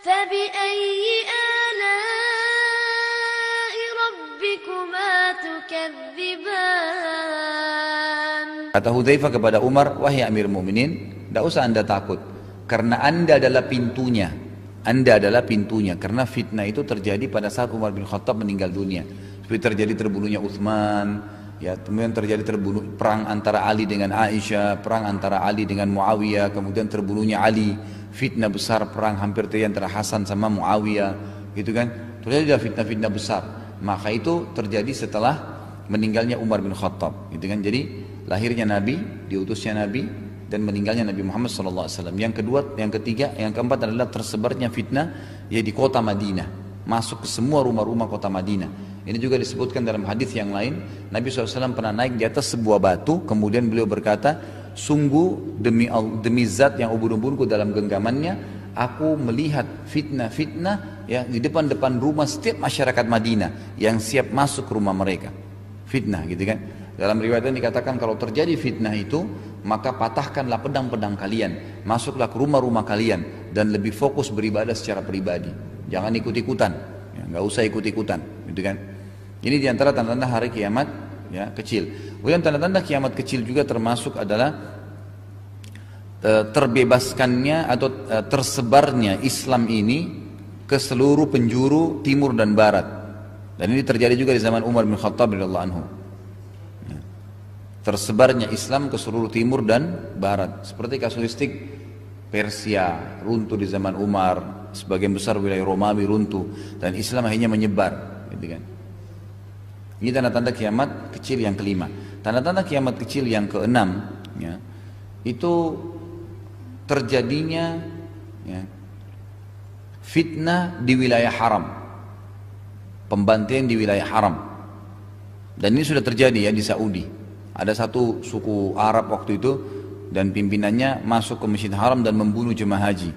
فبأي آلاء ربكما تكذبان. Kata Hudzaifah kepada Umar, wahai Amir Mukminin, tidak usah anda takut, karena anda adalah pintunya. Anda adalah pintunya, karena fitnah itu terjadi pada saat Umar bin Khattab meninggal dunia. Seperti terjadi terbunuhnya Utsman, ya, kemudian terjadi perang antara Ali dengan Aisyah, perang antara Ali dengan Muawiyah, kemudian terbunuhnya Ali, fitnah besar, perang hampir terjadi antara Hasan sama Muawiyah, gitu kan? Terjadi fitnah-fitnah besar. Maka itu terjadi setelah meninggalnya Umar bin Khattab, gitu kan? Jadi lahirnya Nabi, diutusnya Nabi, dan meninggalnya Nabi Muhammad SAW. Yang kedua, yang ketiga, yang keempat adalah tersebarnya fitnah ya di kota Madinah, masuk ke semua rumah-rumah kota Madinah. Ini juga disebutkan dalam hadis yang lain, Nabi SAW pernah naik di atas sebuah batu, kemudian beliau berkata, sungguh demi zat yang ubun-ubunku dalam genggamannya, aku melihat fitnah-fitnah ya di depan-depan rumah setiap masyarakat Madinah yang siap masuk ke rumah mereka. Fitnah, gitu kan? Dalam riwayat ini dikatakan kalau terjadi fitnah itu, maka patahkanlah pedang-pedang kalian, masuklah ke rumah-rumah kalian, dan lebih fokus beribadah secara pribadi. Jangan ikut-ikutan, ya, nggak usah ikut-ikutan, gitu kan? Ini diantara tanda-tanda hari kiamat ya kecil. Kemudian tanda-tanda kiamat kecil juga termasuk adalah terbebaskannya atau tersebarnya Islam ini ke seluruh penjuru timur dan barat. Dan ini terjadi juga di zaman Umar bin Khattab radhiyallahu anhu. Tersebarnya Islam ke seluruh timur dan barat, seperti kasuistik Persia runtuh di zaman Umar, sebagian besar wilayah Romawi runtuh, dan Islam akhirnya menyebar, gitu kan? Ini tanda-tanda kiamat kecil yang kelima. Tanda-tanda kiamat kecil yang keenam, ya, itu terjadinya ya, fitnah di wilayah haram, pembantaian di wilayah haram, dan ini sudah terjadi ya di Saudi. Ada satu suku Arab waktu itu dan pimpinannya masuk ke Masjid Haram dan membunuh jemaah haji.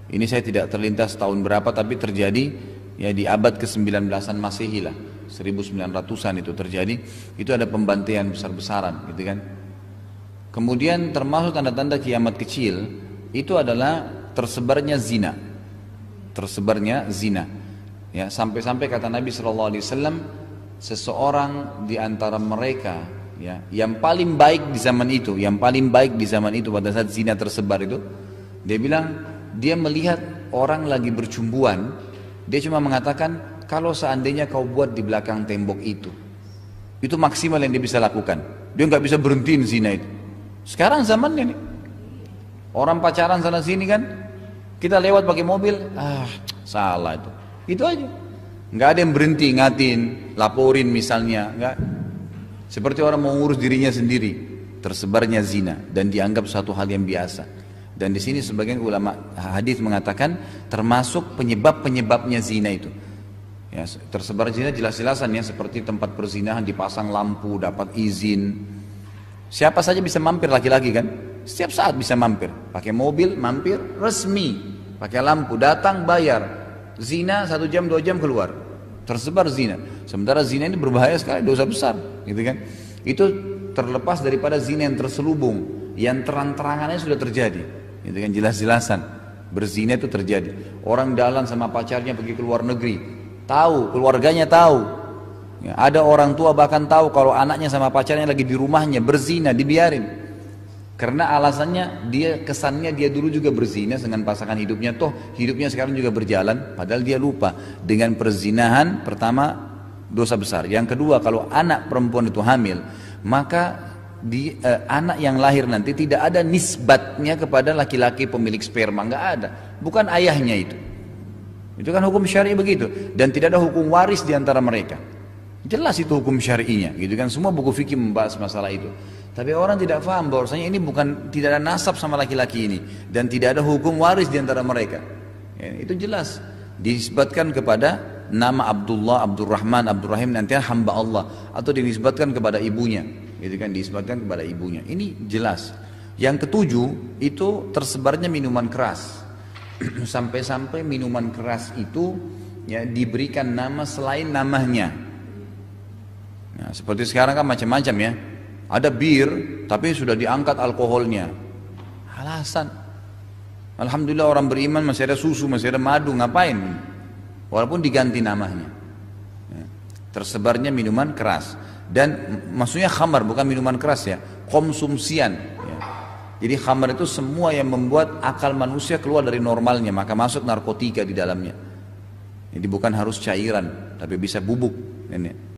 Ini saya tidak terlintas tahun berapa, tapi terjadi ya di abad ke-19an Masehi lah, 1900-an itu terjadi. Itu ada pembantaian besar-besaran, gitu kan. Kemudian termasuk tanda-tanda kiamat kecil itu adalah tersebarnya zina. Tersebarnya zina. Ya, sampai-sampai kata Nabi SAW, seseorang di antara mereka ya, yang paling baik di zaman itu, pada saat zina tersebar itu, dia bilang dia melihat orang lagi bercumbuan, dia cuma mengatakan kalau seandainya kau buat di belakang tembok itu maksimal yang dia bisa lakukan. Dia nggak bisa berhentiin zina itu. Sekarang zamannya nih, orang pacaran sana sini kan, kita lewat pakai mobil, salah itu aja. Nggak ada yang berhenti ngatin, laporin misalnya, nggak. Seperti orang mau ngurus dirinya sendiri. Tersebarnya zina dan dianggap suatu hal yang biasa. Dan di sini sebagian ulama hadis mengatakan termasuk penyebab-penyebabnya zina itu. Ya, tersebar zina jelas-jelasan ya, seperti tempat perzinahan dipasang lampu, dapat izin. Siapa saja bisa mampir, laki-laki kan? Setiap saat bisa mampir. Pakai mobil mampir, resmi. Pakai lampu, datang bayar. Zina 1 jam 2 jam keluar, tersebar zina. Sementara zina ini berbahaya sekali, dosa besar, gitu kan? Itu terlepas daripada zina yang terselubung, yang terang-terangannya sudah terjadi, gitu kan? Jelas-jelasan berzina itu terjadi. Orang dalam sama pacarnya pergi ke luar negeri, tahu, keluarganya tahu. Ya, ada orang tua bahkan tahu kalau anaknya sama pacarnya lagi di rumahnya berzina, dibiarin. Karena alasannya kesannya dia dulu juga berzina dengan pasangan hidupnya, toh hidupnya sekarang juga berjalan, padahal dia lupa. Dengan perzinahan, pertama dosa besar. Yang kedua, kalau anak perempuan itu hamil, maka anak yang lahir nanti tidak ada nisbatnya kepada laki-laki pemilik sperma, nggak ada, bukan ayahnya itu. Itu kan hukum syar'i begitu, dan tidak ada hukum waris di antara mereka. Jelas itu hukum syar'inya, gitu kan? Semua buku fikih membahas masalah itu. Tapi orang tidak paham bahwasanya ini tidak ada nasab sama laki-laki ini, dan tidak ada hukum waris di antara mereka. Ya, itu jelas dinisbatkan kepada nama Abdullah, Abdurrahman, Abdurrahim, nanti hamba Allah, atau dinisbatkan kepada ibunya, gitu kan? Dinisbatkan kepada ibunya. Ini jelas. Yang ketujuh itu tersebarnya minuman keras. Sampai-sampai minuman keras itu ya diberikan nama selain namanya. Nah, seperti sekarang kan macam-macam ya. Ada bir, tapi sudah diangkat alkoholnya. Alasan. Alhamdulillah orang beriman masih ada susu, masih ada madu, ngapain? Walaupun diganti namanya. Ya. Tersebarnya minuman keras. Dan maksudnya khamar, bukan minuman keras ya, konsumsian. Ya. Jadi khamar itu semua yang membuat akal manusia keluar dari normalnya, maka masuk narkotika di dalamnya. Jadi bukan harus cairan, tapi bisa bubuk. Ini.